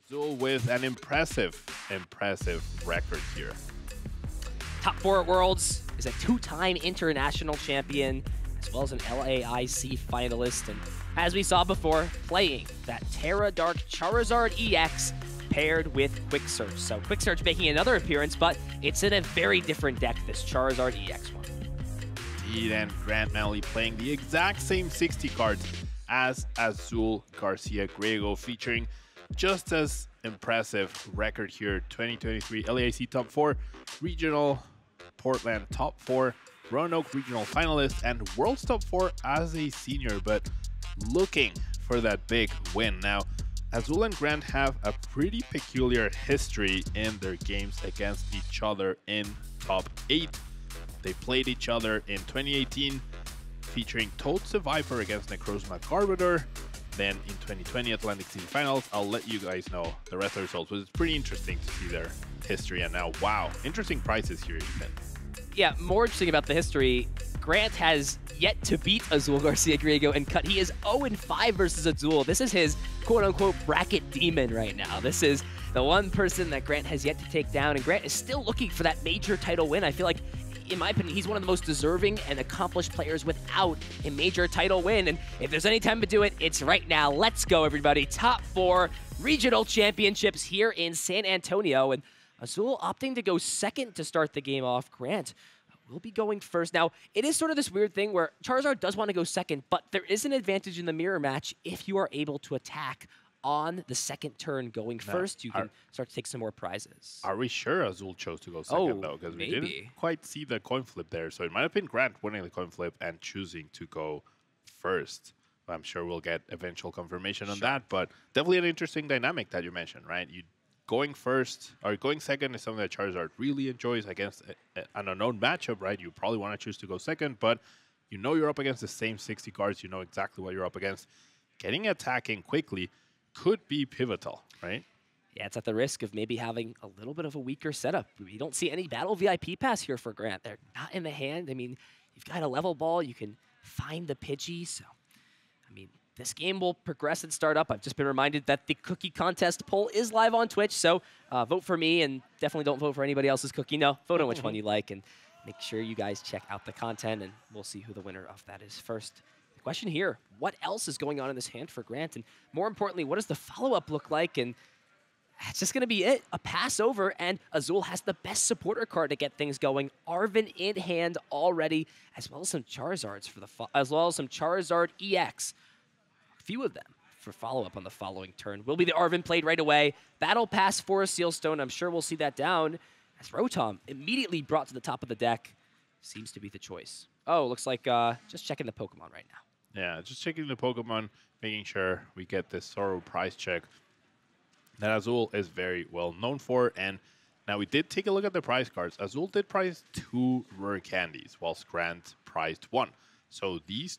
Azul with an impressive record here. Top 4 at Worlds, is a 2-time international champion, as well as an LAIC finalist. And as we saw before, playing that Terra Dark Charizard EX paired with Quick Search. So Quick Search making another appearance, but it's in a very different deck, this Charizard EX one. Indeed, and Grant Manley playing the exact same 60 cards as Azul Garcia Griego, featuring just as impressive record here. 2023 LAIC top 4, regional Portland top 4, Roanoke regional finalist, and World's top 4 as a senior, but looking for that big win. Now, Azul and Grant have a pretty peculiar history in their games against each other in top 8. They played each other in 2018, featuring Toad Survivor against Necrozma Garbodor. Then in 2020 Atlantic City Finals, I'll let you guys know the rest of the results, but it's pretty interesting to see their history. And now, wow, interesting prices here, Ethan. Yeah, more interesting about the history, Grant has yet to beat Azul Garcia Griego and cut. He is 0-5 versus Azul. This is his quote-unquote bracket demon right now. This is the one person that Grant has yet to take down, and Grant is still looking for that major title win. I feel like, in my opinion, he's one of the most deserving and accomplished players without a major title win. And if there's any time to do it, it's right now. Let's go, everybody. Top 4 regional championships here in San Antonio. And Azul opting to go second to start the game off. Grant will be going first. Now, it is sort of this weird thing where Charizard does want to go second, but there is an advantage in the mirror match if you are able to attack on the second turn going first. You can start to take some more prizes. Are we sure Azul chose to go second, though? Because we didn't quite see the coin flip there. So it might have been Grant winning the coin flip and choosing to go first. I'm sure we'll get eventual confirmation on that, but definitely an interesting dynamic that you mentioned, right? You going first or going second is something that Charizard really enjoys against an unknown matchup, right? You probably want to choose to go second, but you know you're up against the same 60 cards. You know exactly what you're up against. Getting attacking quickly could be pivotal, right? Yeah, it's at the risk of maybe having a little bit of a weaker setup. We don't see any Battle VIP pass here for Grant. They're not in the hand. I mean, you've got a level ball. You can find the Pidgey. So, I mean, this game will progress and start up. I've just been reminded that the cookie contest poll is live on Twitch. So vote for me, and definitely don't vote for anybody else's cookie. No, vote on which one you like, and make sure you guys check out the content, and we'll see who the winner of that is first. Question here, what else is going on in this hand for Grant? And more importantly, what does the follow-up look like? And that's just going to be it, a pass over, and Azul has the best supporter card to get things going. Arven in hand already, as well as some Charizards for the Charizard EX. A few of them for follow-up on the following turn. Will be the Arven played right away. Battle Pass for a Sealstone. I'm sure we'll see that down as Rotom immediately brought to the top of the deck. Seems to be the choice. Oh, looks like just checking the Pokemon right now. Yeah, just checking the Pokemon, making sure we get this Sorrow price check that Azul is very well known for. And now we did take a look at the prize cards. Azul did prize 2 rare candies, whilst Grant prized 1. So these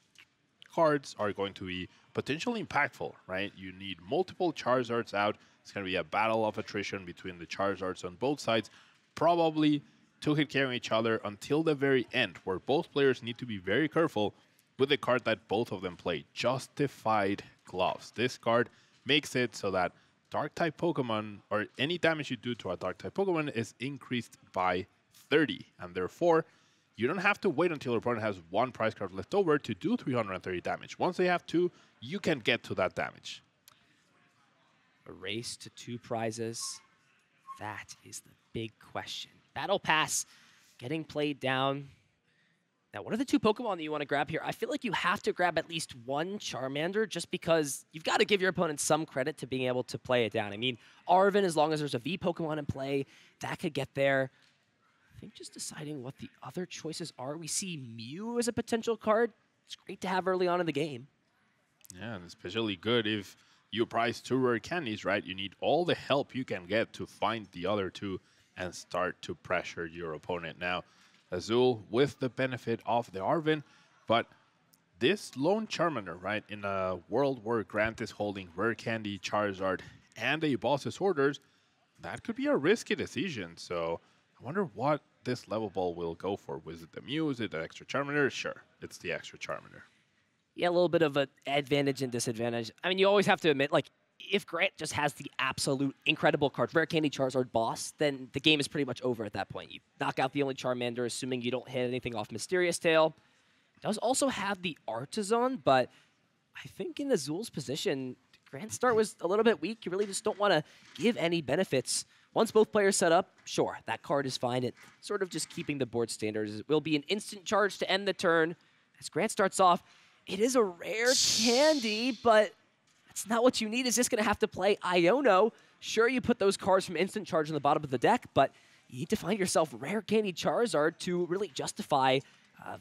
cards are going to be potentially impactful, right? You need multiple Charizards out. It's going to be a battle of attrition between the Charizards on both sides. Probably 2-hit carrying each other until the very end, where both players need to be very careful with the card that both of them play, Justified Gloves. This card makes it so that Dark-type Pokemon, or any damage you do to a Dark-type Pokemon, is increased by 30. And therefore, you don't have to wait until your opponent has 1 prize card left over to do 330 damage. Once they have 2, you can get to that damage. A race to 2 prizes. That is the big question. Battle Pass getting played down. Now, what are the 2 Pokemon that you want to grab here? I feel like you have to grab at least 1 Charmander just because you've got to give your opponent some credit to being able to play it down. I mean, Arven, as long as there's a V Pokemon in play, that could get there. I think just deciding what the other choices are. We see Mew as a potential card. It's great to have early on in the game. Yeah, and especially good if you prize 2 rare candies, right? You need all the help you can get to find the other 2 and start to pressure your opponent. Now, Azul with the benefit of the Arven, but this lone Charmander, right, in a world where Grant is holding rare candy, Charizard, and a boss's orders, that could be a risky decision. So I wonder what this level ball will go for. Was it the Mew? Is it the extra Charmander? Sure, it's the extra Charmander. Yeah, a little bit of an advantage and disadvantage. I mean, you always have to admit, like, if Grant just has the absolute incredible card, Rare Candy Charizard Boss, then the game is pretty much over at that point. You knock out the only Charmander, assuming you don't hit anything off Mysterious Tail. Does also have the Artisan, but I think in Azul's position, Grant's start was a little bit weak. You really just don't want to give any benefits. Once both players set up, sure, that card is fine. It's sort of just keeping the board standards. It will be an instant charge to end the turn. As Grant starts off, it is a rare candy, but that's not what you need. Is just going to have to play Iono. Sure, you put those cards from instant charge on the bottom of the deck, but you need to find yourself rare candy Charizard to really justify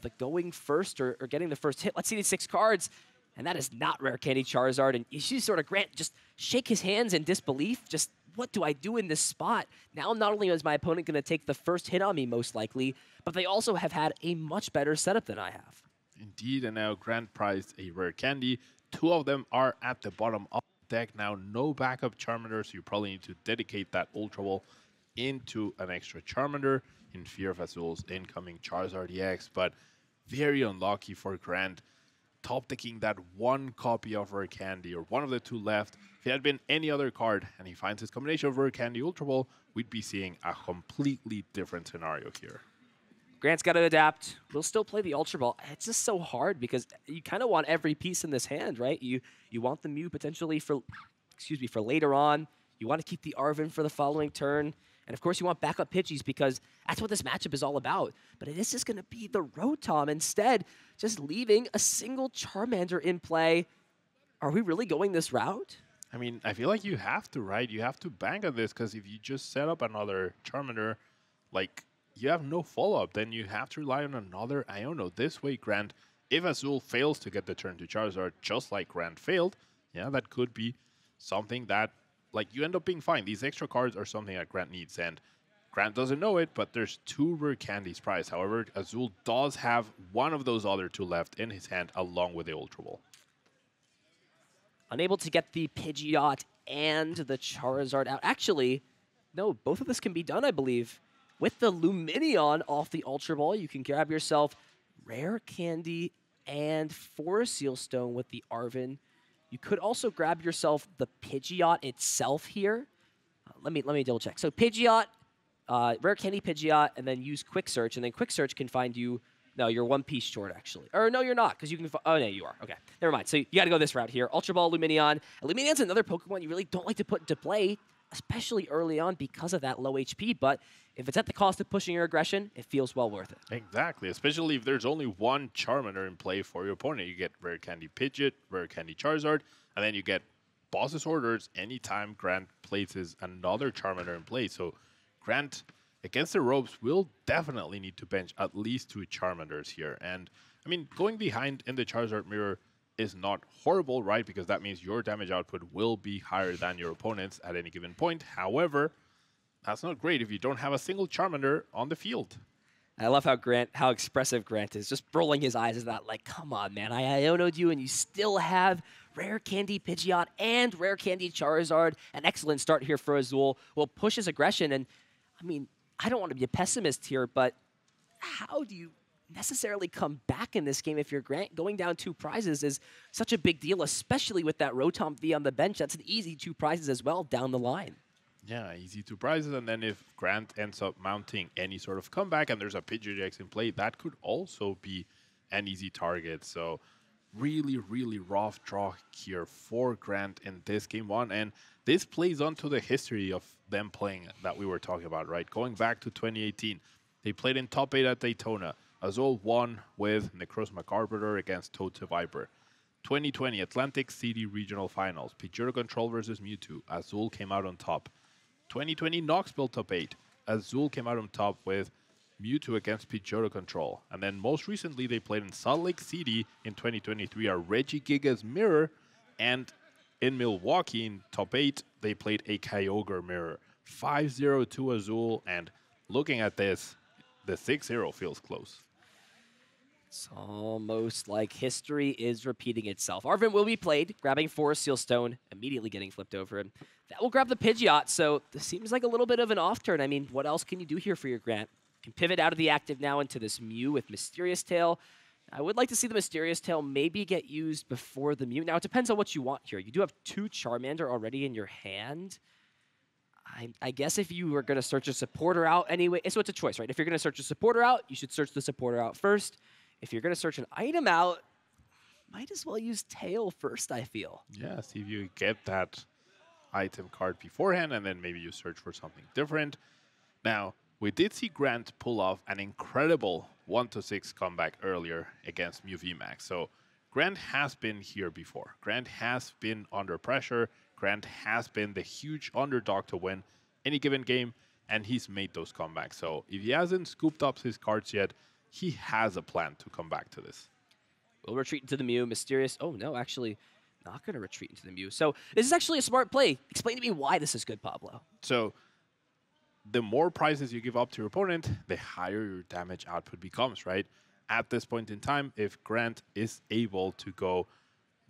the going first or getting the first hit. Let's see these 6 cards, and that is not rare candy Charizard. And you see sort of Grant just shake his hands in disbelief. Just, what do I do in this spot? Now, not only is my opponent going to take the first hit on me, most likely, but they also have had a much better setup than I have. Indeed, and now Grant prized a rare candy. 2 of them are at the bottom of the deck now. No backup Charmander, so you probably need to dedicate that Ultra Ball into an extra Charmander in fear of Azul's incoming Charizard EX. But very unlucky for Grant. Top decking that 1 copy of rare candy, or one of the 2 left. If it had been any other card and he finds his combination of rare candy Ultra Ball, we'd be seeing a completely different scenario here. Grant's got to adapt. We'll still play the Ultra Ball. It's just so hard because you kind of want every piece in this hand, right? You want the Mew potentially for later on. You want to keep the Arven for the following turn. And of course, you want backup Pidgeys because that's what this matchup is all about. But it is just going to be the Rotom instead, just leaving a single Charmander in play. Are we really going this route? I mean, I feel like you have to, right? You have to bank on this because if you just set up another Charmander, like, you have no follow-up. Then you have to rely on another Iono. This way, Grant, if Azul fails to get the turn to Charizard, just like Grant failed, yeah, that could be something that, like, you end up being fine. These extra cards are something that Grant needs, and Grant doesn't know it, but there's 2 rare candies prized. However, Azul does have one of those other 2 left in his hand, along with the Ultra Ball. Unable to get the Pidgeot and the Charizard out. Actually, no, both of this can be done, I believe. With the Lumineon off the Ultra Ball, you can grab yourself rare candy and Forest Seal Stone with the Arven. You could also grab yourself the Pidgeot itself here. Let me double check. So Pidgeot, rare candy Pidgeot, and then use Quick Search, and then Quick Search can find you. No, you're 1 piece short, actually. Or no, you're not, because you can. Oh, no, you are. Okay, never mind. So you got to go this route here. Ultra Ball, Lumineon. And Lumineon's another Pokemon you really don't like to put into play, especially early on because of that low HP. But if it's at the cost of pushing your aggression, it feels well worth it. Exactly, especially if there's only 1 Charmander in play for your opponent. You get rare candy Pidgeot, rare candy Charizard, and then you get Boss's Orders anytime Grant places another Charmander in play. So Grant, against the ropes, will definitely need to bench at least 2 Charmanders here. And, I mean, going behind in the Charizard mirror is not horrible, right? Because that means your damage output will be higher than your opponent's at any given point. However, that's not great if you don't have a single Charmander on the field. I love how expressive Grant is, just rolling his eyes at that, like, come on, man, I Iono'd you, and you still have rare candy Pidgeot and rare candy Charizard. An excellent start here for Azul. Will push his aggression, and, I mean, I don't want to be a pessimist here, but how do you necessarily come back in this game if you're Grant? Going down 2 prizes is such a big deal, especially with that Rotom V on the bench. That's an easy 2 prizes as well down the line. Yeah, easy 2 prizes, and then if Grant ends up mounting any sort of comeback and there's a Pidgeot X in play, that could also be an easy target. So really, really rough draw here for Grant in this game 1, and this plays onto the history of them playing that we were talking about, right? Going back to 2018, they played in top 8 at Daytona. Azul won with Necrozma Carburetor against Toad's Viper. 2020 Atlantic City Regional Finals, Pidgeotto Control versus Mewtwo. Azul came out on top. 2020 Knoxville Top 8. Azul came out on top with Mewtwo against Pidgeotto Control. And then most recently, they played in Salt Lake City in 2023, a Regigigas Mirror. And in Milwaukee in Top 8, they played a Kyogre Mirror. 5-0 to Azul. And looking at this, the 6-0 feels close. It's almost like history is repeating itself. Arven will be played, grabbing Forest Seal Stone, immediately getting flipped over. And that will grab the Pidgeot, so this seems like a little bit of an off turn. I mean, what else can you do here for your Grant? You can pivot out of the active now into this Mew with Mysterious Tail. I would like to see the Mysterious Tail maybe get used before the Mew. Now, it depends on what you want here. You do have 2 Charmander already in your hand. I guess if you were going to search a supporter out anyway, so it's a choice, right? If you're going to search a supporter out, you should search the supporter out first. If you're going to search an item out, might as well use Tail first, I feel. Yeah, see if you get that item card beforehand, and then maybe you search for something different. Now, we did see Grant pull off an incredible 1-6 comeback earlier against Mew VMAX. So Grant has been here before. Grant has been under pressure. Grant has been the huge underdog to win any given game, and he's made those comebacks. So if he hasn't scooped up his cards yet, he has a plan to come back to this. We'll retreat into the Mew. Mysterious. Oh, no, actually not going to retreat into the Mew. So this is actually a smart play. Explain to me why this is good, Pablo. So the more prizes you give up to your opponent, the higher your damage output becomes, right? At this point in time, if Grant is able to go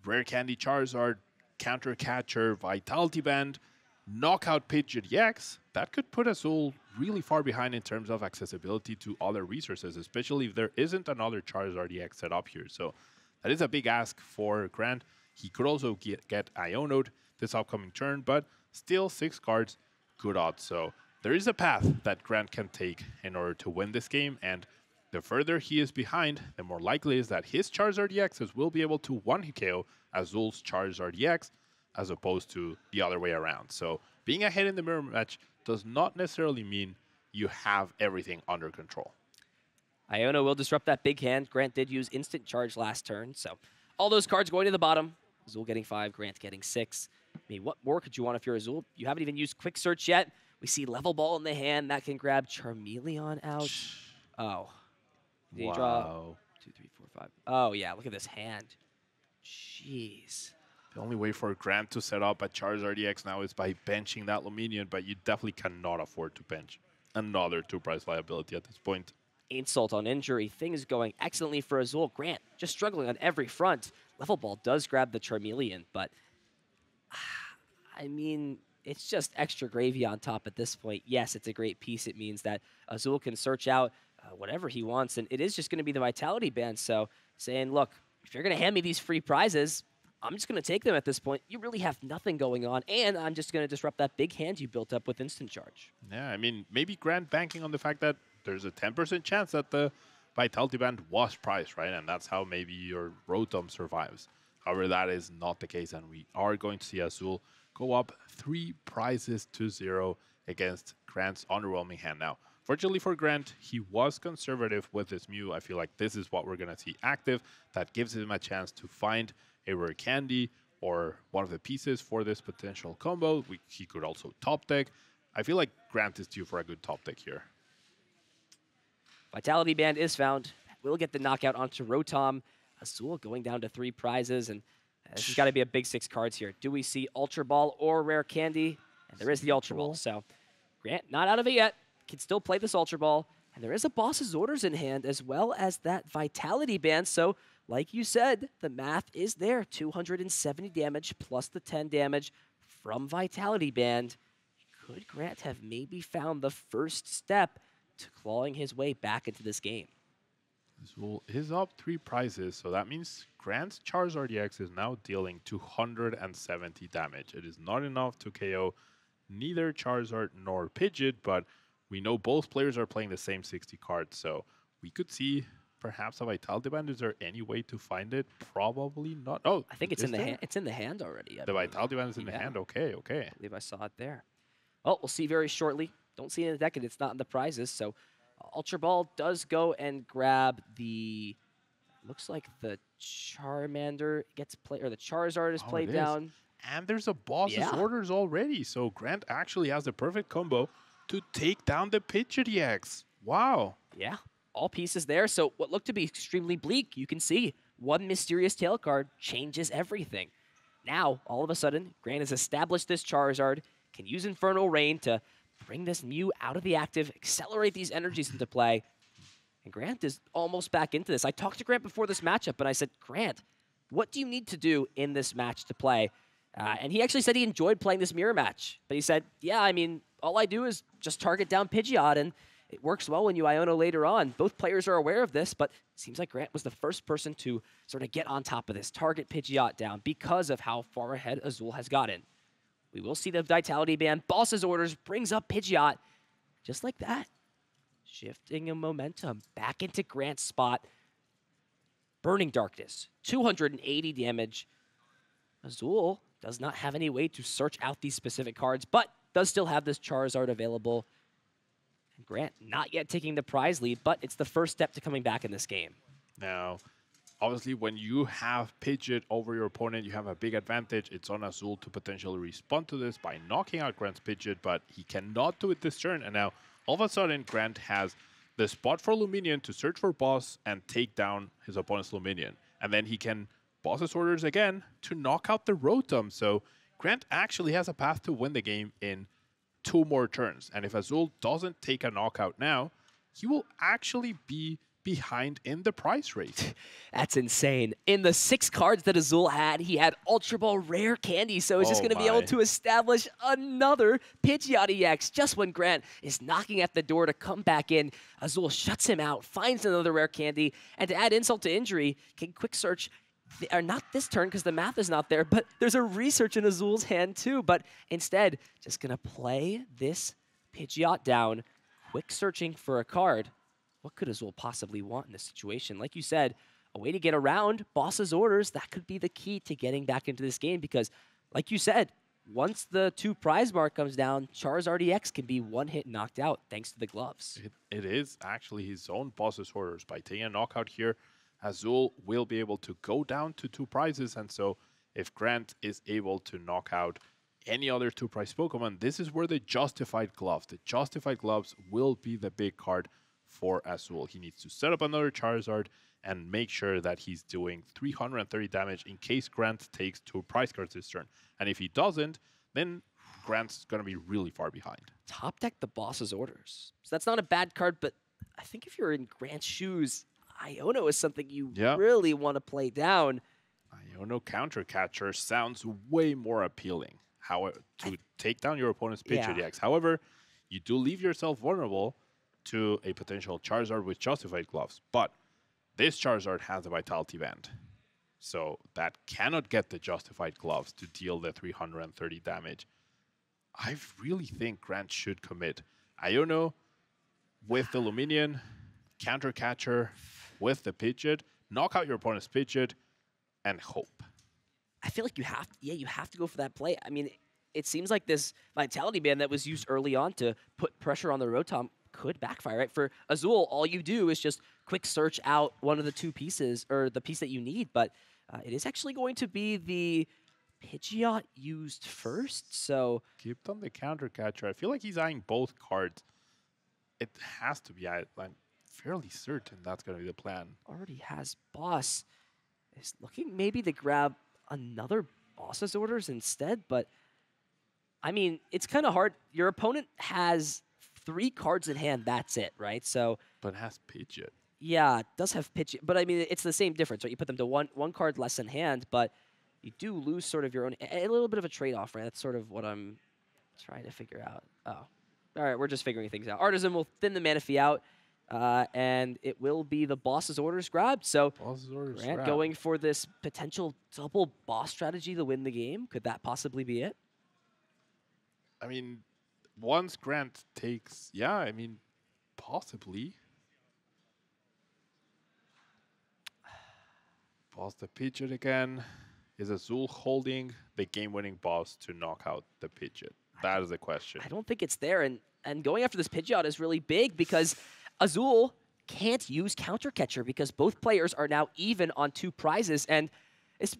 Rare Candy Charizard, Counter Catcher, Vitality Band, Knockout Pidgeot EX, that could put Azul really far behind in terms of accessibility to other resources, especially if there isn't another Charizard EX set up here. So that is a big ask for Grant. He could also get Ionode this upcoming turn, but still 6 cards, good odds. So there is a path that Grant can take in order to win this game, and the further he is behind, the more likely is that his Charizard EXs will be able to one-hit KO Azul's Charizard EX, as opposed to the other way around. So being ahead in the mirror match does not necessarily mean you have everything under control. Iona will disrupt that big hand. Grant did use Instant Charge last turn, so all those cards going to the bottom. Azul getting 5, Grant getting 6. I mean, what more could you want if you're Azul? You haven't even used Quick Search yet. We see Level Ball in the hand. That can grab Charmeleon out. Oh. Did he draw 2, 3, 4, 5? Oh, yeah, look at this hand. Jeez. The only way for Grant to set up a Charizard EX now is by benching that Luminion, but you definitely cannot afford to bench another 2-price liability at this point. Insult on injury. Things going excellently for Azul. Grant just struggling on every front. Level Ball does grab the Charmeleon, but I mean, it's just extra gravy on top at this point. Yes, it's a great piece. It means that Azul can search out whatever he wants, and it is just going to be the Vitality Band. So saying, look, if you're going to hand me these free prizes, I'm just going to take them at this point. You really have nothing going on, and I'm just going to disrupt that big hand you built up with Instant Charge. Yeah, I mean, maybe Grant banking on the fact that there's a 10% chance that the Vitality Band was priced, right? And that's how maybe your Rotom survives. However, that is not the case, and we are going to see Azul go up 3 prizes to 0 against Grant's underwhelming hand. Now, fortunately for Grant, he was conservative with his Mew. I feel like this is what we're going to see active. That gives him a chance to find a Rare Candy or one of the pieces for this potential combo. He could also top deck. I feel like Grant is due for a good top deck here. Vitality Band is found. We'll get the knockout onto Rotom. Azul going down to 3 prizes, and this has got to be a big 6 cards here. Do we see Ultra Ball or Rare Candy? And there is the Ultra Ball. So Grant not out of it yet. Can still play this Ultra Ball. And there is a Boss's Orders in hand, as well as that Vitality Band. So like you said, the math is there. 270 damage plus the 10 damage from Vitality Band. Could Grant have maybe found the first step to clawing his way back into this game? Azul is up 3 prizes, so that means Grant's Charizard EX is now dealing 270 damage. It is not enough to KO neither Charizard nor Pidgeot, but we know both players are playing the same 60 cards, so we could see perhaps a Vitality Band. Is there any way to find it? Probably not. Oh, I think it's in the hand. It's in the hand already. The Vitality Band is in the hand. Okay, okay. I believe I saw it there. Well, we'll see very shortly. Don't see it in the deck, and it's not in the prizes. So Ultra Ball does go and grab the. Looks like the Charmander gets played, or the Charizard is played down. And there's a Boss's Orders already. So Grant actually has the perfect combo to take down the Pidgeot EX. Wow. Yeah. All pieces there. So what looked to be extremely bleak, you can see one Mysterious Tail card changes everything. Now, all of a sudden, Grant has established this Charizard, can use Infernal Rain to bring this Mew out of the active, accelerate these energies into play. And Grant is almost back into this. I talked to Grant before this matchup, and I said, Grant, what do you need to do in this match to play? And he actually said he enjoyed playing this mirror match. But he said, yeah, I mean, all I do is just target down Pidgeot, and it works well when you Iono later on. Both players are aware of this, but it seems like Grant was the first person to sort of get on top of this, target Pidgeot down because of how far ahead Azul has gotten. We will see the Vitality Band. Boss's Orders brings up Pidgeot just like that. Shifting a momentum back into Grant's spot. Burning Darkness, 280 damage. Azul does not have any way to search out these specific cards, but does still have this Charizard available. And Grant not yet taking the prize lead, but it's the first step to coming back in this game. Now, obviously, when you have Pidgeot over your opponent, you have a big advantage. It's on Azul to potentially respond to this by knocking out Grant's Pidgeot, but he cannot do it this turn. And now, all of a sudden, Grant has the spot for Luminion to search for boss and take down his opponent's Luminion. And then he can Boss's Orders again to knock out the Rotom. So Grant actually has a path to win the game in 2 more turns. And if Azul doesn't take a knockout now, he will actually be behind in the prize race. That's insane. In the 6 cards that Azul had, he had Ultra Ball Rare Candy, so he's just going to be able to establish another Pidgeot EX. Just when Grant is knocking at the door to come back in, Azul shuts him out, finds another Rare Candy, and to add insult to injury, can quick search, or not this turn because the math is not there, but there's a research in Azul's hand too, but instead, just going to play this Pidgeot down, quick searching for a card. What could Azul possibly want in this situation? Like you said, a way to get around Boss's Orders, that could be the key to getting back into this game because, like you said, once the 2 prize mark comes down, Charizard EX can be one hit knocked out thanks to the gloves. It is actually his own Boss's Orders. By taking a knockout here, Azul will be able to go down to 2 prizes. And so if Grant is able to knock out any other 2 prize Pokemon, this is where the Justified Gloves will be the big card for Azul. He needs to set up another Charizard and make sure that he's doing 330 damage in case Grant takes 2 prize cards this turn. And if he doesn't, then Grant's going to be really far behind. Top deck the Boss's Orders. So that's not a bad card, but I think if you're in Grant's shoes, Iono is something you really want to play down. Iono Counter Catcher sounds way more appealing. However, to take down your opponent's Pidgeot EX. However, you do leave yourself vulnerable to a potential Charizard with Justified Gloves. But this Charizard has a Vitality Band. So that cannot get the Justified Gloves to deal the 330 damage. I really think Grant should commit. Iono with the Luminion, Counter Catcher with the Pidgeot, knock out your opponent's Pidgeot, and hope. I feel like you have to go for that play. I mean, it seems like this Vitality Band that was used early on to put pressure on the Rotom could backfire, right? For Azul, all you do is just quick search out one of the 2 pieces, or the piece that you need, but it is actually going to be the Pidgeot used first, so... Keep on the Counter Catcher. I feel like he's eyeing both cards. It has to be. I'm fairly certain that's going to be the plan. Already has Boss. Is looking maybe to grab another Boss's Orders instead, but I mean, it's kind of hard. Your opponent has 3 cards in hand, that's it, right? So, but it has Pidgeot. Yeah, it does have Pidgeot, but I mean, it's the same difference, right? You put them to one card less in hand, but you do lose sort of your own, a little bit of a trade-off, right? That's sort of what I'm trying to figure out. Oh, all right, we're just figuring things out. Artisan will thin the Manaphy out, and it will be the Boss's Orders grabbed. So Grant going for this potential double boss strategy to win the game. Could that possibly be it? I mean, once Grant takes, yeah, I mean, possibly. Boss the Pidgeot again. Is Azul holding the game-winning boss to knock out the Pidgeot? That is the question. I don't think it's there, and going after this Pidgeot is really big because Azul can't use Counter Catcher because both players are now even on 2 prizes, and it's,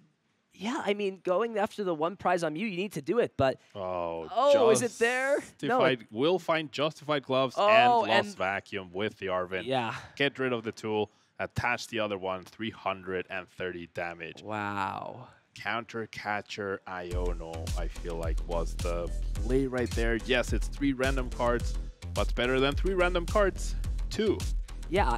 yeah, I mean, going after the 1 prize on you need to do it, but is it there? No, we'll find Justified Gloves and Lost Vacuum with the Arven. Yeah. Get rid of the tool, attach the other one, 330 damage. Wow. Counter Catcher Iono, I feel like, was the play right there. Yes, it's 3 random cards. What's better than 3 random cards? 2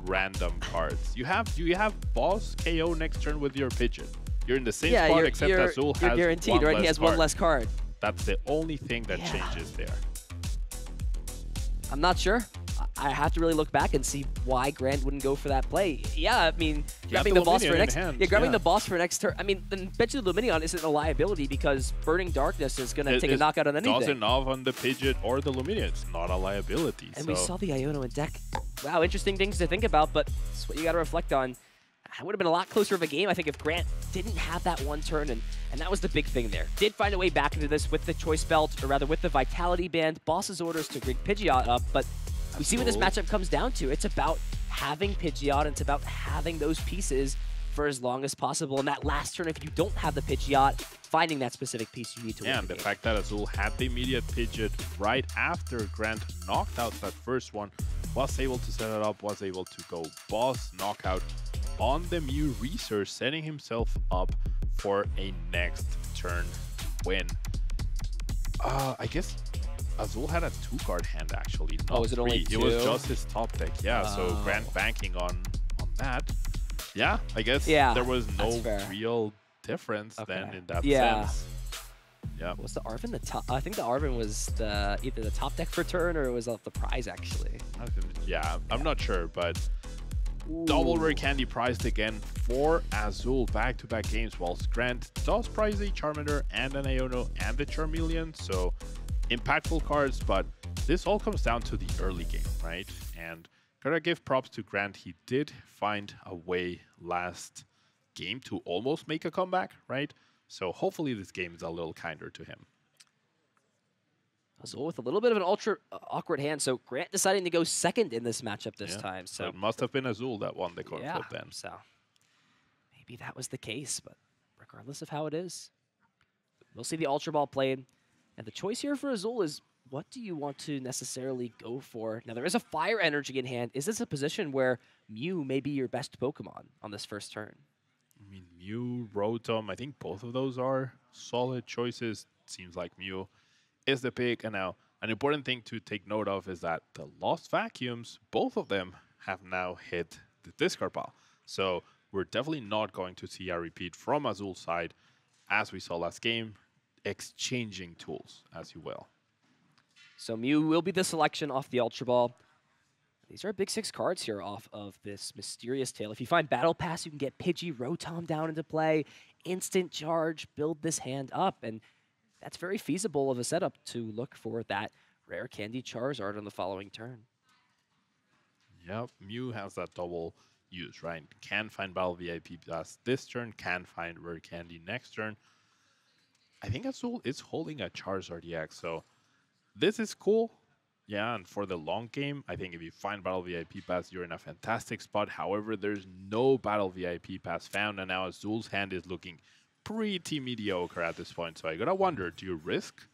random cards. You have boss KO next turn with your Pidgeot. You're in the same spot, except Azul has guaranteed, right? He has 1 less card. That's the only thing that changes there. I'm not sure. I have to really look back and see why Grant wouldn't go for that play. Yeah, I mean, grabbing the the boss for Luminion in next, hand, grabbing yeah. the boss for next turn. I mean, then bet you the Luminion isn't a liability because Burning Darkness is going to take a knockout on anything. Doesn't off on the Pidgeot or the Luminion. It's not a liability. And so. we saw the Iono in deck. Wow, interesting things to think about, but it's what you got to reflect on. It would have been a lot closer of a game, I think, if Grant didn't have that one turn, and that was the big thing there. Did find a way back into this with the Choice Belt, or rather with the Vitality Band, boss's orders to bring Pidgeot up, but we see what this matchup comes down to. It's about having Pidgeot, and it's about having those pieces for as long as possible. And that last turn, if you don't have the Pidgeot, finding that specific piece you need to win and the fact that Azul had the immediate Pidgeot right after Grant knocked out that first one, was able to set it up, was able to go boss knockout on the Mew Research, setting himself up for a next turn win. I guess Azul had a 2-card hand actually. Not was it only 2? It was just his top deck, yeah. So Grant banking on that. Yeah, I guess there was no real difference then in that sense. Yeah. Was the Arven the top? I think the Arven was the either the top deck for turn or it was off the prize actually. Yeah, I'm not sure, but double rare candy prized again for Azul back-to-back games, whilst Grant does prize a Charmander and an Iono and the Charmeleon. So impactful cards, but this all comes down to the early game, right? And gotta give props to Grant. He did find a way last game to almost make a comeback, right? So hopefully this game is a little kinder to him. Azul with a little bit of an ultra awkward hand, so Grant deciding to go second in this matchup this time. So it must have been Azul that won the coin flip then. So maybe that was the case, but regardless of how it is, we'll see the Ultra Ball played. And the choice here for Azul is, what do you want to necessarily go for? Now, there is a Fire Energy in hand. Is this a position where Mew may be your best Pokemon on this first turn? I mean, Mew, Rotom, I think both of those are solid choices. Seems like Mew is the pick. And now, an important thing to take note of is that the Lost Vacuums, both of them have now hit the discard pile. So we're definitely not going to see a repeat from Azul's side, as we saw last game, exchanging tools, as you will. So Mew will be the selection off the Ultra Ball. These are big 6 cards here off of this Mysterious Tail. If you find Battle Pass, you can get Pidgey, Rotom down into play, instant charge, build this hand up, and that's very feasible of a setup to look for that rare candy Charizard on the following turn. Yep, Mew has that double use, right? Can find Battle VIP Pass this turn, can find rare candy next turn. I think Azul is holding a Charizard EX, so this is cool. Yeah, and for the long game, I think if you find Battle VIP Pass, you're in a fantastic spot. However, there's no Battle VIP Pass found, and now Azul's hand is looking pretty mediocre at this point. So I gotta wonder, do you risk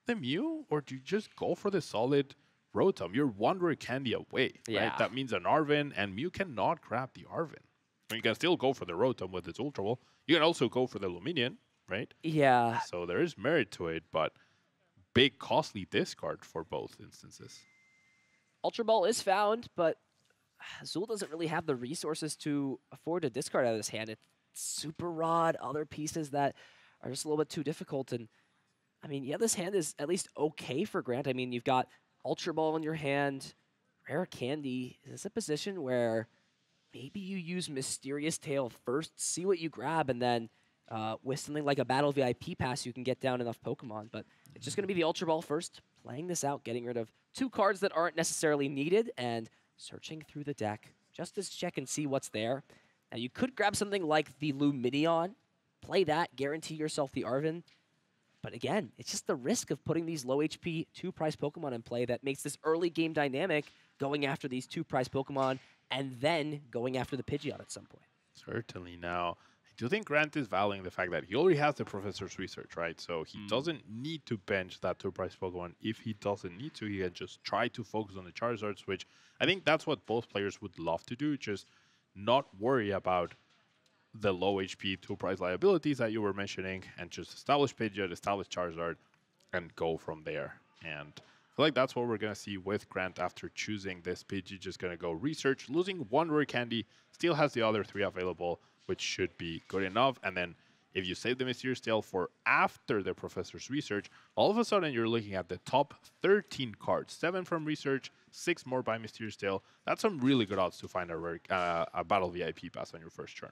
the Mew, or do you just go for the solid Rotom? You're one rare candy away, right? That means an Arven, and Mew cannot grab the Arven. I mean, you can still go for the Rotom with its Ultra Ball. You can also go for the Luminion, right? Yeah. So there is merit to it, but big costly discard for both instances. Ultra Ball is found, but Azul doesn't really have the resources to afford to discard out of this hand. It's Super Rod, other pieces that are just a little bit too difficult. And I mean, yeah, this hand is at least okay for Grant. I mean, you've got Ultra Ball in your hand, Rare Candy. Is this a position where maybe you use Mysterious Tail first, see what you grab, and then with something like a Battle VIP Pass, you can get down enough Pokemon. But it's just going to be the Ultra Ball first, playing this out, getting rid of 2 cards that aren't necessarily needed, and searching through the deck just to check and see what's there. Now, you could grab something like the Luminion, play that, guarantee yourself the Arven. But again, it's just the risk of putting these low HP 2-price Pokemon in play that makes this early game dynamic, going after these 2-price Pokemon and then going after the Pidgeot at some point. Certainly. Now, I do think Grant is valuing the fact that he already has the Professor's Research, right? So he doesn't need to bench that 2-price Pokemon. If he doesn't need to, he can just try to focus on the Charizards, which I think that's what both players would love to do, just not worry about the low HP 2-price liabilities that you were mentioning, and just establish Pidgeot, establish Charizard, and go from there. And I feel like that's what we're going to see with Grant after choosing this Pidgey. Just going to go Research, losing 1 rare candy, still has the other 3 available, which should be good enough. And then If you save the Mysterious Tail for after the Professor's Research, all of a sudden you're looking at the top 13 cards. 7 from Research, 6 more by Mysterious Tail. That's some really good odds to find a Battle VIP pass on your first turn.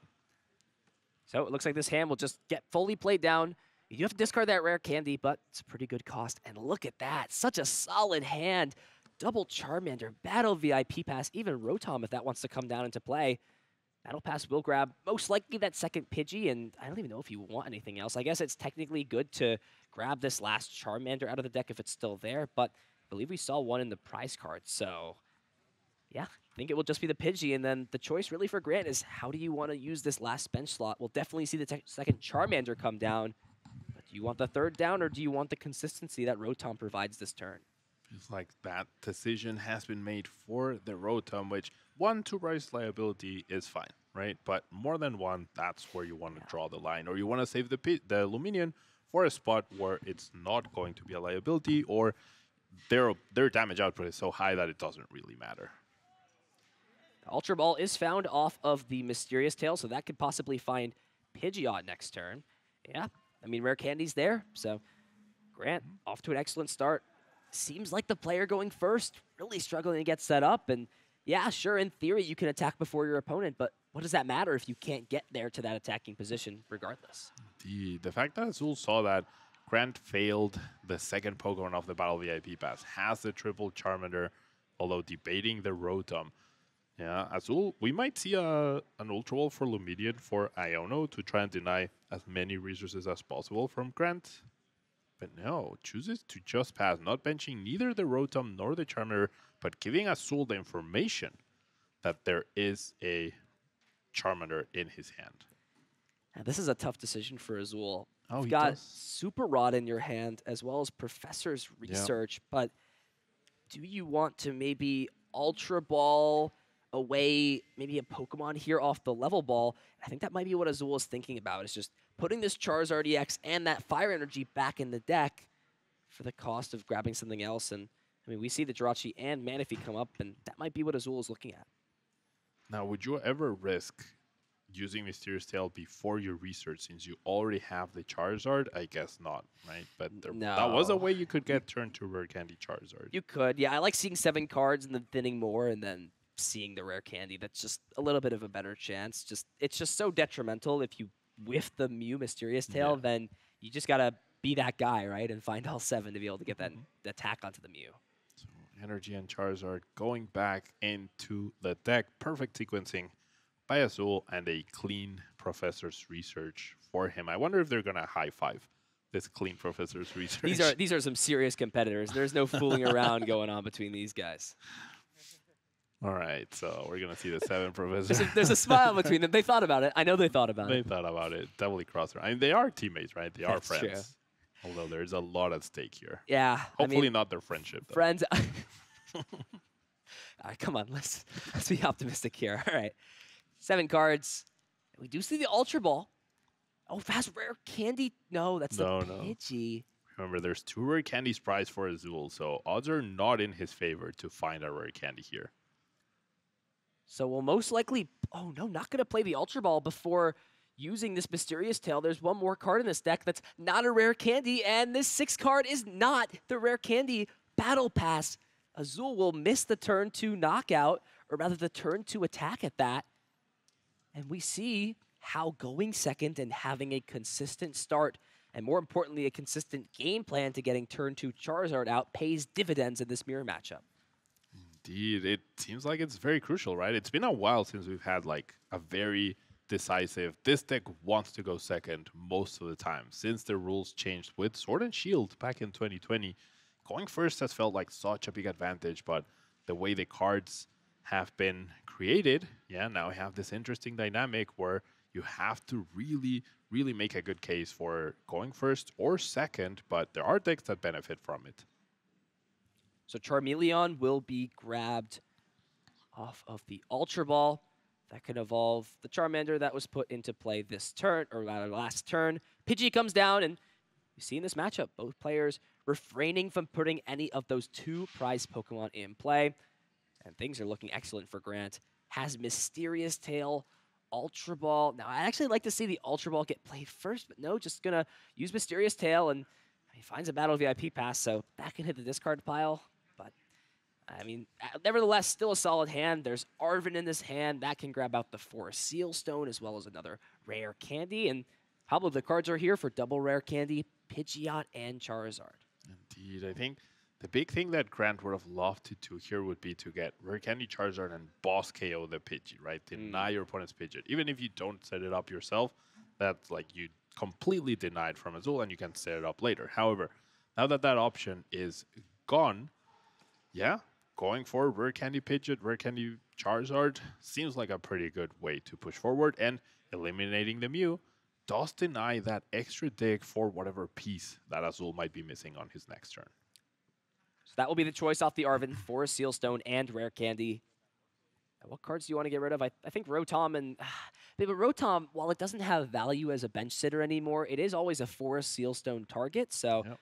So it looks like this hand will just get fully played down. You do have to discard that rare candy, but it's a pretty good cost. And look at that. Such a solid hand. Double Charmander, Battle VIP pass, even Rotom if that wants to come down into play. Battle Pass will grab most likely that second Pidgey, and I don't even know if you want anything else. I guess it's technically good to grab this last Charmander out of the deck if it's still there, but I believe we saw one in the prize card. So, yeah, I think it will just be the Pidgey, and then the choice really for Grant is how do you want to use this last bench slot? We'll definitely see the second Charmander come down, but do you want the third down, or do you want the consistency that Rotom provides this turn? It's like that decision has been made for the Rotom, which 1 2-price liability is fine, right? But more than 1, that's where you want to draw the line, or you want to save the Luminion for a spot where it's not going to be a liability, or their damage output is so high that it doesn't really matter. The Ultra Ball is found off of the Mysterious Tail, so that could possibly find Pidgeot next turn. Yeah, I mean, rare candy's there, so Grant off to an excellent start. Seems like the player going first, really struggling to get set up. And yeah, sure, in theory, you can attack before your opponent, but what does that matter if you can't get there to that attacking position regardless? The fact that Azul saw that Grant failed the second Pokemon off the Battle VIP pass, has the triple Charmander, although debating the Rotom. Yeah, Azul, we might see an Ultra Ball for Lumidian for Iono to try and deny as many resources as possible from Grant. But no, chooses to just pass, not benching neither the Rotom nor the Charmander, but giving Azul the information that there is a Charmander in his hand. Now, this is a tough decision for Azul. Oh, You've he got does. Super Rod in your hand as well as Professor's Research, but do you want to maybe Ultra Ball away maybe a Pokemon here off the level ball? I think that might be what Azul is thinking about, is just putting this Charizard EX and that Fire Energy back in the deck for the cost of grabbing something else. And I mean, we see the Jirachi and Manaphy come up, and that might be what Azul is looking at. Now, would you ever risk using Mysterious Tail before your research, since you already have the Charizard? I guess not, right? But that was a way you could get turn 2 Rare Candy Charizard. You could, yeah. I like seeing 7 cards and then thinning more, and then seeing the Rare Candy. That's just a little bit of a better chance. It's just so detrimental if you whiff the Mew Mysterious Tail, then you just gotta be that guy, right, and find all 7 to be able to get that attack onto the Mew. So Energy and Charizard going back into the deck. Perfect sequencing by Azul and a clean Professor's Research for him. I wonder if they're gonna high five this clean Professor's Research. These are some serious competitors. There's no fooling around going on between these guys. All right, so we're going to see the 7 Professors. There's a smile between them. They thought about it. I know they thought about it. They thought about it. Doubly crossed. I mean, they are teammates, right? They are That's friends. True. Although there's a lot at stake here. Yeah. Hopefully not their friendship, though. Friends. All right, come on. Let's be optimistic here. All right. 7 cards. We do see the Ultra Ball. Oh, fast rare candy. No, that's the Pidgey. Remember, there's 2 rare candies prized for Azul, so odds are not in his favor to find a rare candy here. So we'll most likely, oh no, not going to play the Ultra Ball before using this Mysterious Tail. There's one more card in this deck that's not a rare candy, and this 6th card is not the rare candy Battle Pass. Azul will miss the turn 2 knockout, or rather the turn 2 attack at that. And we see how going second and having a consistent start, and more importantly, a consistent game plan to getting turn 2 Charizard out pays dividends in this mirror matchup. Indeed, it seems like it's very crucial, right? It's been a while since we've had like a very decisive, this deck wants to go second most of the time. Since the rules changed with Sword and Shield back in 2020, going first has felt like such a big advantage, but the way the cards have been created, now we have this interesting dynamic where you have to really, really make a good case for going first or second, but there are decks that benefit from it. So Charmeleon will be grabbed off of the Ultra Ball. That can evolve the Charmander that was put into play this turn, or rather last turn. Pidgey comes down, and you see in this matchup, both players refraining from putting any of those 2 prized Pokemon in play. And things are looking excellent for Grant. Has Mysterious Tail Ultra Ball. Now, I'd actually like to see the Ultra Ball get played first, but no, just going to use Mysterious Tail, and he finds a Battle VIP pass, so that can hit the discard pile. But, I mean, nevertheless, still a solid hand. There's Arven in this hand. That can grab out the Forest Seal Stone as well as another rare candy, and probably the cards are here for double rare candy, Pidgeot and Charizard. Indeed, I think the big thing that Grant would have loved to do here would be to get Rare Candy Charizard and boss KO the Pidgey, right? Deny your opponent's Pidgeot. Even if you don't set it up yourself, that's like you completely denied from Azul and you can set it up later. However, now that that option is gone, yeah, going for Rare Candy Pidgeot, Rare Candy Charizard seems like a pretty good way to push forward, and eliminating the Mew does deny that extra dig for whatever piece that Azul might be missing on his next turn. So that will be the choice off the Arven, Forest Seal Stone and Rare Candy. What cards do you want to get rid of? I think Rotom and... But Rotom, while it doesn't have value as a bench sitter anymore, it is always a Forest Seal Stone target. So Yep,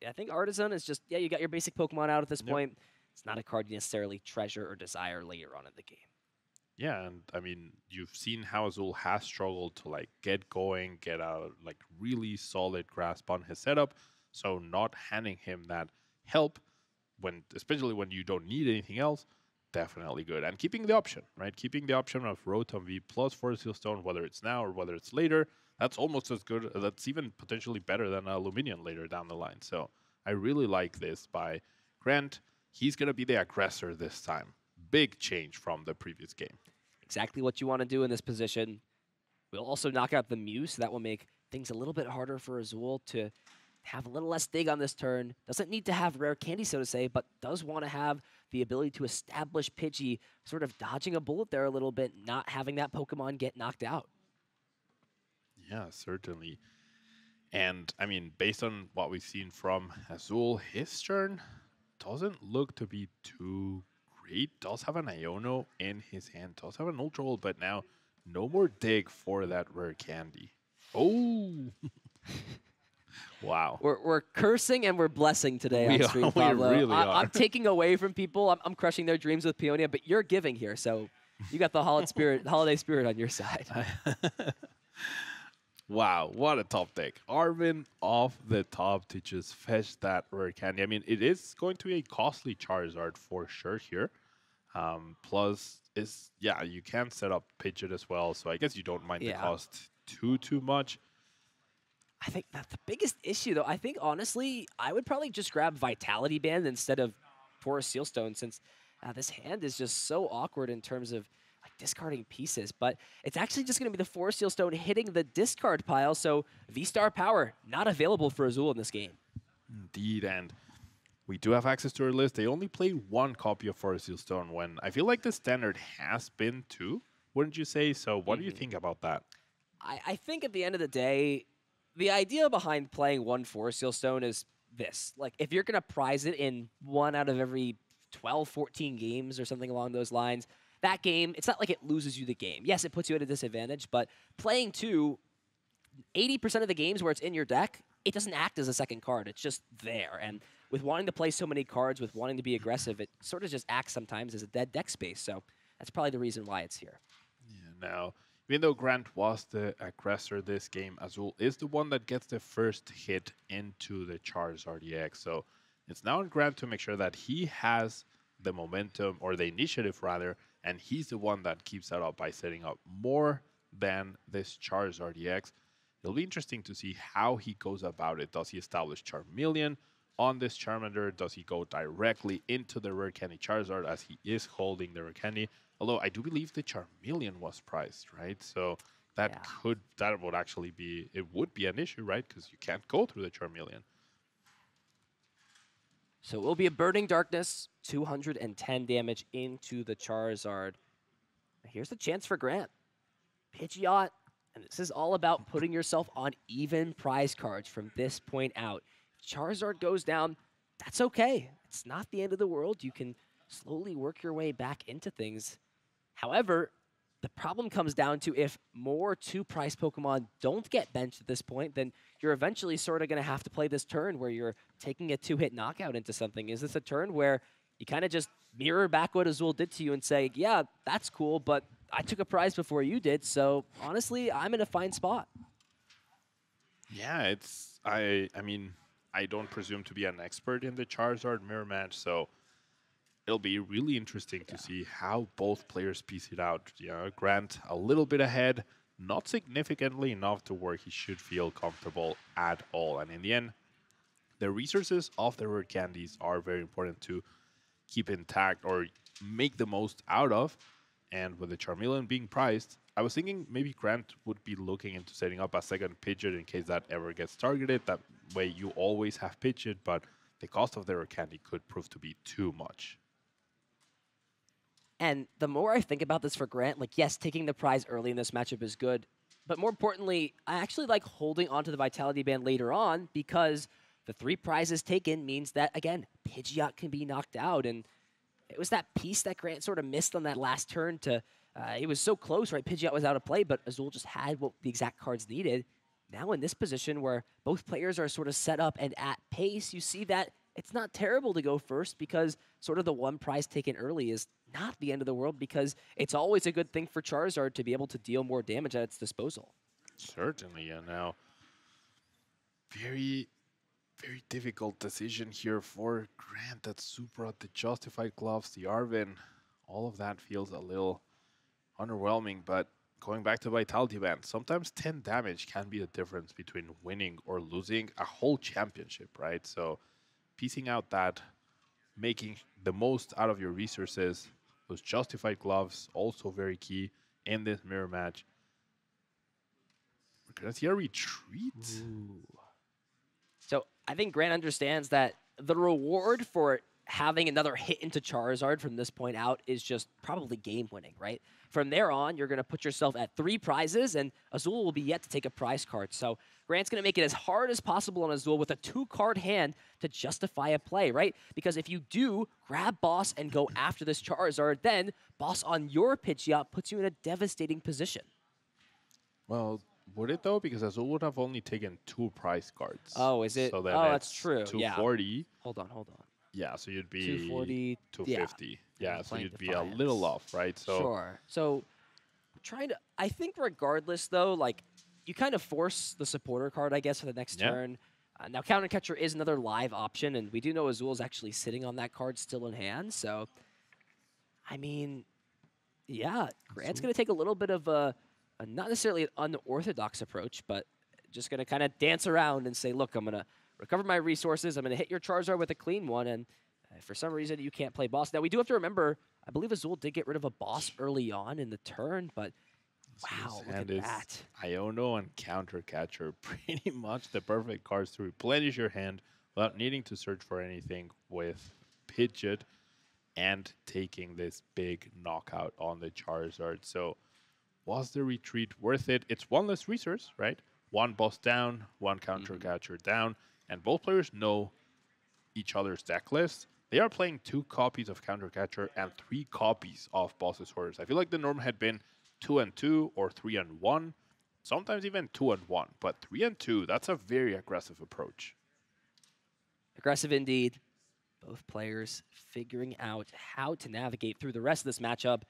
I think Artisan is just, yeah, you got your basic Pokemon out at this point. It's not a card you necessarily treasure or desire later on in the game. Yeah, and I mean, you've seen how Azul has struggled to like get going, get a like really solid grasp on his setup. So not handing him that help, especially when you don't need anything else, definitely good. And keeping the option, right? Keeping the option of Rotom V plus Forest Seal Stone, whether it's now or whether it's later, that's almost as good. That's even potentially better than Luminion later down the line. So I really like this by Grant. He's going to be the aggressor this time. Big change from the previous game. Exactly what you want to do in this position. We'll also knock out the Mew, so that will make things a little bit harder for Azul to have a little less dig on this turn. Doesn't need to have rare candy, so to say, but does want to have the ability to establish Pidgey, sort of dodging a bullet there a little bit, not having that Pokemon get knocked out. Yeah, certainly. And, I mean, based on what we've seen from Azul, his turn doesn't look to be too great. Does have an Iono in his hand, does have an Ultra Ball, but now no more dig for that rare candy. Oh! Wow. We're cursing and we're blessing today on stream, Pablo. We really are. I'm taking away from people. I'm crushing their dreams with Peonia, but you're giving here, so you got the holiday spirit on your side. Wow, what a top deck. Arven off the top to just fetch that rare candy. I mean, it is going to be a costly Charizard for sure here. Plus, you can set up Pidgeot as well, so I guess you don't mind the cost too much. I think that the biggest issue, though, I think, honestly, I would probably just grab Vitality Band instead of Forest Seal Stone, since this hand is just so awkward in terms of like discarding pieces. But it's actually just going to be the Forest Seal Stone hitting the discard pile, so V-Star Power not available for Azul in this game. Indeed, and we do have access to our list. They only play one copy of Forest Seal Stone when I feel like the standard has been two, wouldn't you say? So what do you think about that? I think at the end of the day, the idea behind playing one Forest Seal Stone is this. Like, if you're going to prize it in 1 out of every 12, 14 games or something along those lines, that game, it's not like it loses you the game. Yes, it puts you at a disadvantage, but playing two, 80% of the games where it's in your deck, it doesn't act as a second card. It's just there. And with wanting to play so many cards, with wanting to be aggressive, it sort of just acts sometimes as a dead deck space. So that's probably the reason why it's here. Yeah, now, even though Grant was the aggressor this game, Azul is the one that gets the first hit into the Charizard EX. So it's now on Grant to make sure that he has the momentum, or the initiative rather, and he's the one that keeps that up by setting up more than this Charizard EX. It'll be interesting to see how he goes about it. Does he establish Charmeleon on this Charmander? Does he go directly into the Rare Candy Charizard as he is holding the Rare Candy? Although I do believe the Charmeleon was priced, right? So that would actually be, it would be an issue, right? Because you can't go through the Charmeleon. So it will be a Burning Darkness, 210 damage into the Charizard. Here's the chance for Grant. Pidgeot, and this is all about putting yourself on even prize cards from this point out. If Charizard goes down, that's okay. It's not the end of the world. You can slowly work your way back into things. However, the problem comes down to if more two-price Pokemon don't get benched at this point, then you're eventually sort of going to have to play this turn where you're taking a two-hit knockout into something. Is this a turn where you kind of just mirror back what Azul did to you and say, yeah, that's cool, but I took a prize before you did, so honestly, I'm in a fine spot. Yeah, I mean, I don't presume to be an expert in the Charizard mirror match, so it'll be really interesting to see how both players piece it out. Yeah, Grant a little bit ahead, not significantly enough to where he should feel comfortable at all. And in the end, the resources of the rare candies are very important to keep intact or make the most out of. And with the Charmeleon being priced, I was thinking maybe Grant would be looking into setting up a second Pidgeot in case that ever gets targeted. That way you always have Pidgeot, but the cost of the rare candy could prove to be too much. And the more I think about this for Grant, like, yes, taking the prize early in this matchup is good. But more importantly, I actually like holding onto the Vitality Band later on because the 3 prizes taken means that, again, Pidgeot can be knocked out. And it was that piece that Grant sort of missed on that last turn to, it was so close, right? Pidgeot was out of play, but Azul just had what the exact cards needed. Now in this position where both players are sort of set up and at pace, you see that it's not terrible to go first because sort of the 1 prize taken early is not the end of the world because it's always a good thing for Charizard to be able to deal more damage at its disposal. Certainly, and now very, very difficult decision here for Grant. That Supra, the Justified Gloves, the Arvin, all of that feels a little underwhelming, but going back to Vitality Band, sometimes 10 damage can be the difference between winning or losing a whole championship, right? So piecing out that, making the most out of your resources, those Justified Gloves, also very key in this mirror match. We're going to see a retreat. Ooh. So I think Grant understands that the reward for having another hit into Charizard from this point out is just probably game winning, right? From there on, you're going to put yourself at 3 prizes, and Azul will be yet to take a prize card. So Grant's going to make it as hard as possible on Azul with a 2-card hand to justify a play, right? Because if you do grab Boss and go after this Charizard, then Boss on your Pidgeot puts you in a devastating position. Well, would it though? Because Azul would have only taken 2 prize cards. Oh, is it? So then Oh, that's it's true. 240. Yeah. Hold on. Yeah, so you'd be 240. 250. Yeah, so Playing you'd be a Defiance. little off, right? So Sure. So trying to, I think regardless though, like you kind of force the supporter card, I guess, for the next turn. Now Counter Catcher is another live option, and we do know Azul is actually sitting on that card still in hand. So, I mean, yeah, Grant's going to take a little bit of a not necessarily an unorthodox approach, but just going to kind of dance around and say, look, I'm going to recover my resources. I'm going to hit your Charizard with a clean one, and for some reason you can't play Boss. Now, we do have to remember, I believe Azul did get rid of a Boss early on in the turn, but wow, look at that. Iono and Counter Catcher, pretty much the perfect cards to replenish your hand without needing to search for anything with Pidgeot and taking this big knockout on the Charizard. So was the retreat worth it? It's 1 less resource, right? 1 boss down, 1 Counter Catcher down, and both players know each other's deck list. They are playing 2 copies of Counter Catcher and 3 copies of Boss's Horrors. I feel like the norm had been 2 and 2 or 3 and 1, sometimes even 2 and 1, but 3 and 2, that's a very aggressive approach. Aggressive indeed. Both players figuring out how to navigate through the rest of this matchup.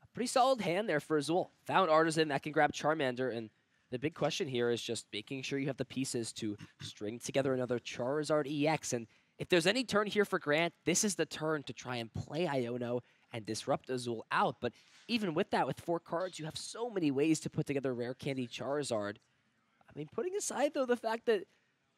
A pretty solid hand there for Azul. Found Artisan that can grab Charmander, and the big question here is just making sure you have the pieces to string together another Charizard EX. And if there's any turn here for Grant, this is the turn to try and play Iono and disrupt Azul out. But even with that, with 4 cards, you have so many ways to put together Rare Candy Charizard. I mean, putting aside, though, the fact that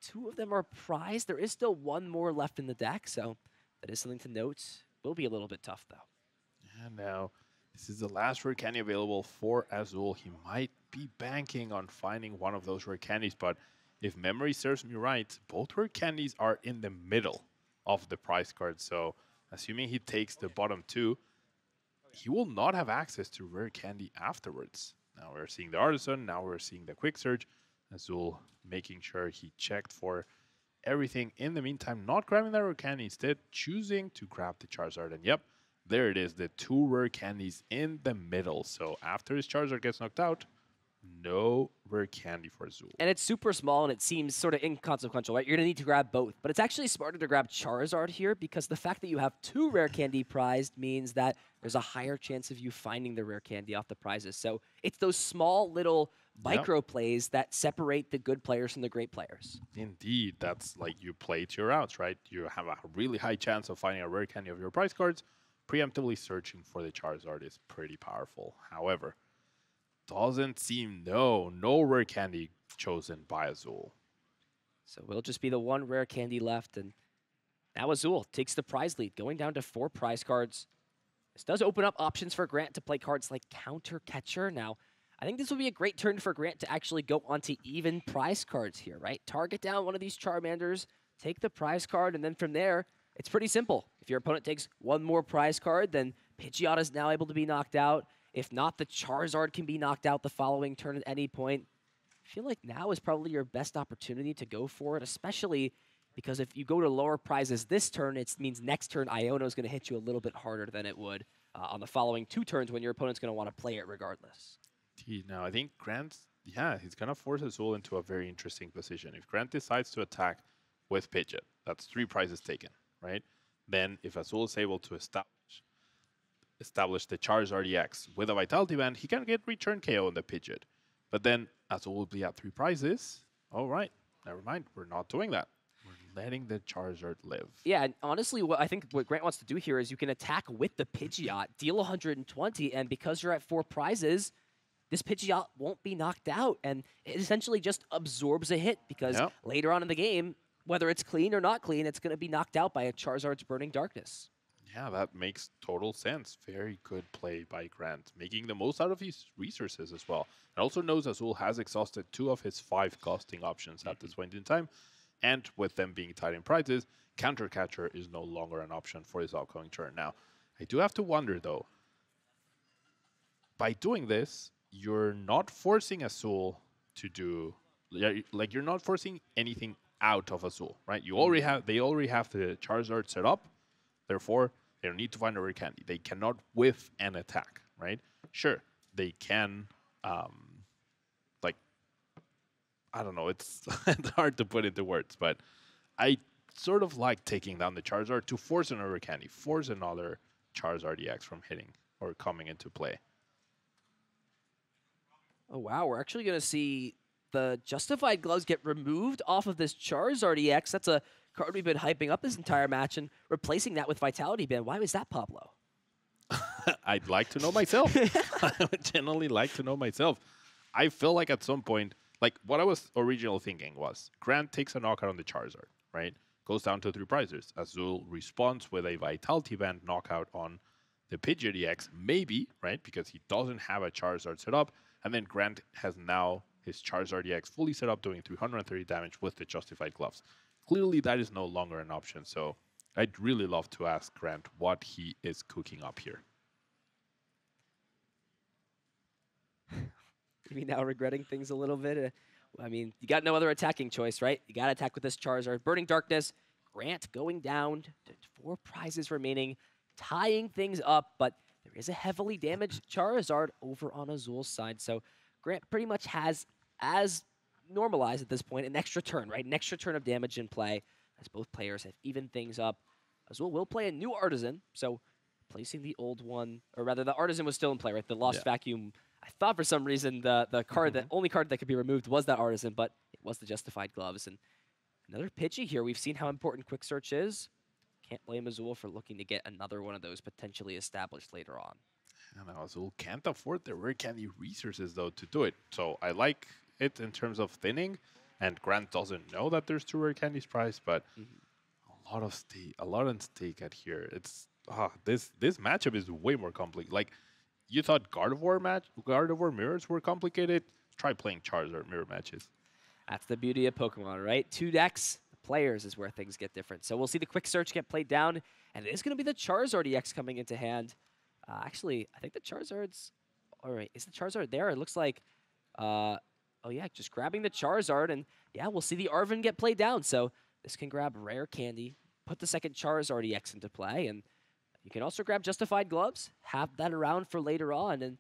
2 of them are prized, there is still 1 more left in the deck, so that is something to note. Will be a little bit tough, though. And now, this is the last Rare Candy available for Azul. He might be banking on finding one of those Rare Candies, but if memory serves me right, both Rare Candies are in the middle of the prize card, so assuming he takes the bottom 2, he will not have access to Rare Candy afterwards. Now we're seeing the Artisan, now we're seeing the Quick Search. Azul making sure he checked for everything in the meantime, not grabbing that Rare Candy, instead choosing to grab the Charizard. And yep, there it is, the 2 Rare Candies in the middle. So after his Charizard gets knocked out, No rare candy for Azul. And it's super small and it seems sort of inconsequential, right? You're going to need to grab both. But it's actually smarter to grab Charizard here because the fact that you have 2 rare candy prized means that there's a higher chance of you finding the rare candy off the prizes. So it's those small little micro plays that separate the good players from the great players. Indeed, that's like you play to your outs, right? You have a really high chance of finding a rare candy of your prize cards. Preemptively searching for the Charizard is pretty powerful. However, doesn't seem no rare candy chosen by Azul. So it'll just be the 1 rare candy left, and now Azul takes the prize lead, going down to 4 prize cards. This does open up options for Grant to play cards like Counter Catcher. Now, I think this will be a great turn for Grant to actually go onto even prize cards here, right? Target down one of these Charmanders, take the prize card, and then from there, it's pretty simple. If your opponent takes 1 more prize card, then Pidgeot is now able to be knocked out. If not, the Charizard can be knocked out the following turn at any point. I feel like now is probably your best opportunity to go for it, especially because if you go to lower prizes this turn, it means next turn Iono is going to hit you a little bit harder than it would on the following 2 turns when your opponent's going to want to play it regardless. Now, I think Grant's, he's going to force Azul into a very interesting position. If Grant decides to attack with Pidgeot, that's 3 prizes taken, right? Then if Azul is able to establish the Charizard EX with a Vitality Band, he can get return KO on the Pidgeot. But then Azul will be at 3 prizes. All right, never mind. We're not doing that. We're letting the Charizard live. Yeah, and honestly, what Grant wants to do here is you can attack with the Pidgeot, deal 120, and because you're at 4 prizes, this Pidgeot won't be knocked out, and it essentially just absorbs a hit because later on in the game, whether it's clean or not clean, it's going to be knocked out by a Charizard's Burning Darkness. Yeah, that makes total sense. Very good play by Grant, making the most out of his resources as well. And also knows Azul has exhausted 2 of his 5 costing options at this point in time. And with them being tied in prizes, Counter Catcher is no longer an option for his upcoming turn. Now, I do have to wonder, though, by doing this, you're not forcing Azul to do, like you're not forcing anything out of Azul, right? You already have, they already have the Charizard set up, therefore they don't need to find a rare candy. They cannot whiff an attack, right? Sure, they can, like, I don't know, it's, it's hard to put into words, but I sort of like taking down the Charizard to force another candy, force another Charizard EX from hitting or coming into play. Oh, wow. We're actually going to see the Justified Gloves get removed off of this Charizard EX. That's a card we've been hyping up this entire match and replacing that with Vitality Band. Why was that, Pablo? I'd like to know myself. I would generally like to know myself. I feel like at some point, like what I was originally thinking was Grant takes a knockout on the Charizard, right? Goes down to 3 prizes. Azul responds with a Vitality Band knockout on the Pidgeot EX, maybe, right? Because he doesn't have a Charizard set up. And then Grant has now his Charizard EX fully set up, doing 330 damage with the Justified Gloves. Clearly, that is no longer an option. So I'd really love to ask Grant what he is cooking up here. Maybe now regretting things a little bit. I mean, you got no other attacking choice, right? You got to attack with this Charizard. Burning Darkness, Grant going down to 4 prizes remaining, tying things up, but there is a heavily damaged Charizard over on Azul's side. So Grant pretty much has, as normalized at this point, an extra turn, right? An extra turn of damage in play as both players have evened things up. Azul will play a new Artisan, so placing the old one, or rather the Artisan was still in play, right? The Lost Vacuum, I thought for some reason the card, the only card that could be removed was that Artisan, but it was the Justified Gloves. And another Pidgey here. We've seen how important Quick Search is. Can't blame Azul for looking to get another one of those potentially established later on. And Azul can't afford the rare candy resources, though, to do it. So I like it in terms of thinning, and Grant doesn't know that there's 2 rare candies priced, but a lot at stake at here. It's this matchup is way more complicated. Like, you thought Gardevoir mirrors were complicated. Try playing Charizard mirror matches. That's the beauty of Pokemon, right? 2 decks, players is where things get different. So we'll see the Quick Search get played down, and it is going to be the Charizard EX coming into hand. Actually, I think the Charizard's... All right, is the Charizard there? It looks like... oh, yeah, just grabbing the Charizard, and yeah, we'll see the Arven get played down. So this can grab Rare Candy, put the second Charizard EX into play, and you can also grab Justified Gloves, have that around for later on, and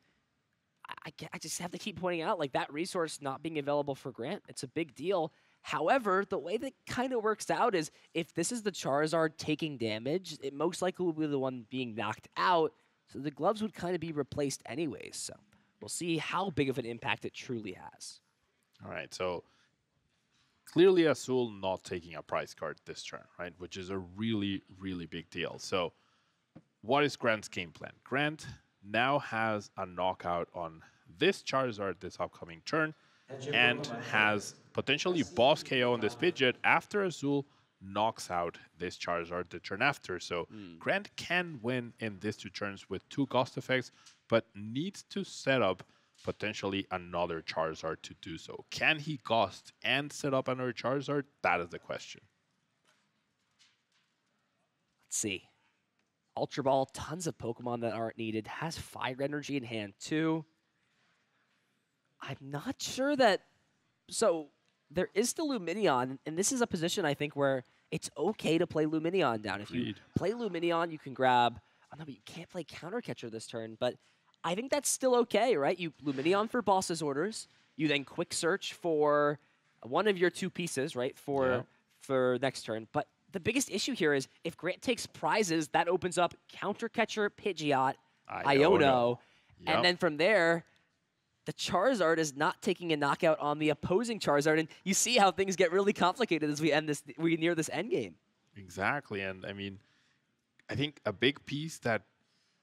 I just have to keep pointing out, like, that resource not being available for Grant, it's a big deal. However, the way that kind of works out is if this is the Charizard taking damage, it most likely will be the one being knocked out, so the gloves would kind of be replaced anyways. So we'll see how big of an impact it truly has. All right, so clearly Azul not taking a prize card this turn, right? Which is a really, really big deal. So what is Grant's game plan? Grant now has a knockout on this Charizard this upcoming turn and has potentially boss KO on this Pidgeot after Azul knocks out this Charizard the turn after. So Grant can win in these 2 turns with 2 cost effects, but needs to set up potentially another Charizard to do so. Can he cost and set up another Charizard? That is the question. Let's see. Ultra Ball, tons of Pokemon that aren't needed. Has Fire Energy in hand too. I'm not sure that... So there is still Lumineon, and this is a position I think where it's okay to play Lumineon down. If you play Lumineon, you can grab... Oh, no, but you can't play Counter Catcher this turn, but I think that's still okay, right? You Lumineon for boss's orders. You then Quick Search for one of your 2 pieces, right, for next turn. But the biggest issue here is if Grant takes prizes, that opens up Counter Catcher, Pidgeot, Iono, and then from there, the Charizard is not taking a knockout on the opposing Charizard, and you see how things get really complicated as we near this end game. Exactly, and I mean, I think a big piece that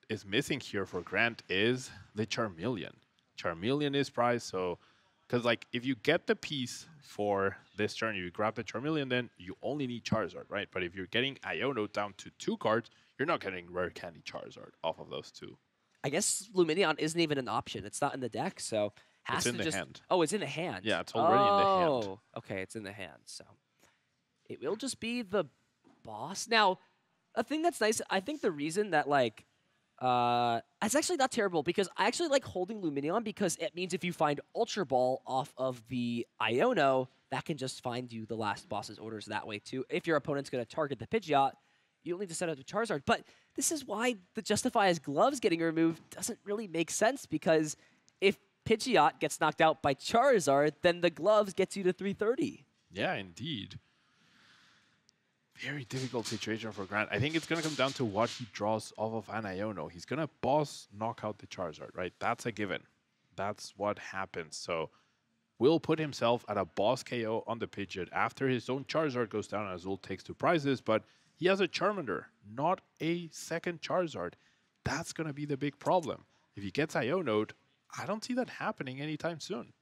is missing here for Grant is the Charmeleon. Charmeleon is prized, so because like if you get the piece for this turn, you grab the Charmeleon, then you only need Charizard, right? But if you're getting Iono down to 2 cards, you're not getting Rare Candy Charizard off of those 2. I guess Lumineon isn't even an option. It's not in the deck, so has it's to in just... the hand. Oh, it's in the hand. Yeah, it's already in the hand. Oh, okay, it's in the hand. So it will just be the boss. Now, a thing that's nice, I think the reason that, like, it's actually not terrible because I actually like holding Lumineon because it means if you find Ultra Ball off of the Iono, that can just find you the last boss's orders that way too. If your opponent's going to target the Pidgeot, you'll need to set up the Charizard. But this is why the Justify as gloves getting removed doesn't really make sense because if Pidgeot gets knocked out by Charizard, then the gloves gets you to 330. Yeah, indeed. Very difficult situation for Grant. I think it's going to come down to what he draws off of an Iono. He's going to boss knock out the Charizard, right? That's a given. That's what happens. So will put himself at a boss KO on the Pidgeot after his own Charizard goes down and Azul takes 2 prizes, but he has a Charmander, not a second Charizard. That's going to be the big problem. If he gets Iono'd, I don't see that happening anytime soon.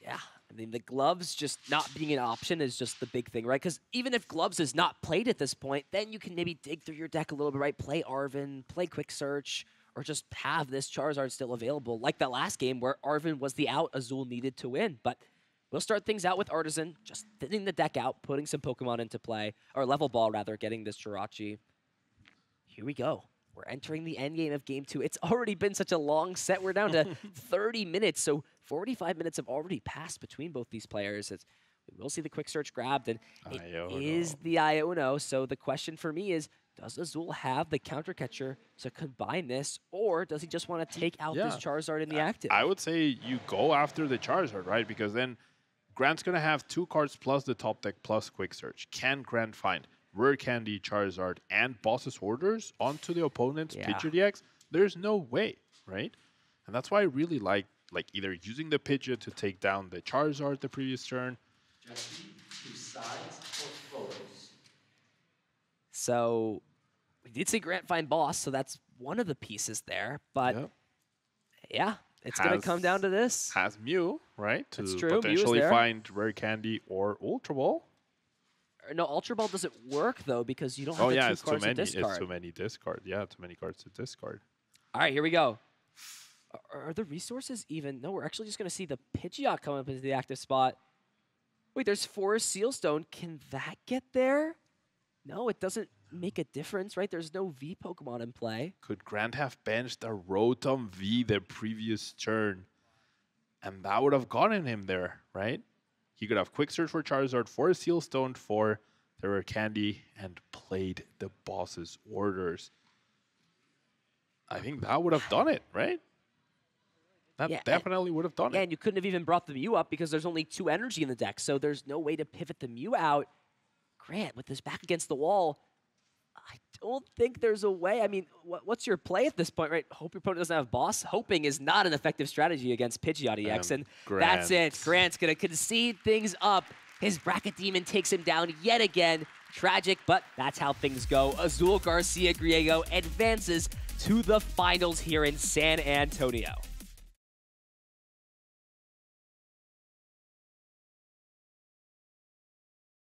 Yeah, I mean, the gloves just not being an option is just the big thing, right? Because even if gloves is not played at this point, then you can maybe dig through your deck a little bit, right? Play Arven, play Quick Search, or just have this Charizard still available, like that last game where Arven was the out Azul needed to win. But we'll start things out with Artisan, just thinning the deck out, putting some Pokemon into play, or Level Ball, rather, getting this Jirachi. Here we go. We're entering the end game of Game 2. It's already been such a long set. We're down to 30 minutes, so 45 minutes have already passed between both these players. We will see the Quick Search grabbed, and it is the Iono. So the question for me is, does Azul have the Counter Catcher to combine this, or does he just want to take out this Charizard in the active? I would say you go after the Charizard, right? Because then Grant's going to have 2 cards plus the top deck plus Quick Search. Can Grant find Rare Candy, Charizard, and Boss's Orders onto the opponent's Pidgeot EX? There's no way, right? And that's why I really like either using the Pidgeot to take down the Charizard the previous turn. So we did see Grant find Boss, so that's one of the pieces there. But yeah, it's going to come down to this. Has Mew, right? To That's true. potentially find Rare Candy or Ultra Ball. No, Ultra Ball doesn't work, though, because you don't have the 2 cards to discard. It's too many discard. Yeah, too many cards to discard. All right, here we go. Are the resources even? No, we're actually just going to see the Pidgeot come up into the active spot. Wait, there's Forest Sealstone. Can that get there? No, it doesn't make a difference, right? There's no V Pokemon in play. Could Grant have benched a Rotom V the previous turn? And that would have gotten him there, right? He could have Quick Search for Charizard, for a Sealstone, for the Rare Candy, and played the boss's orders. I think that would have done it, right? That definitely would have done Yeah, it. and you couldn't have even brought the Mew up because there's only 2 energy in the deck, so there's no way to pivot the Mew out. Grant, with this back against the wall, I don't think there's a way. I mean, what's your play at this point, right? Hope your opponent doesn't have boss. Hoping is not an effective strategy against Pidgeot EX, and that's it. Grant's going to concede things up. His Bracket Demon takes him down yet again. Tragic, but that's how things go. AZUL Garcia Griego advances to the finals here in San Antonio.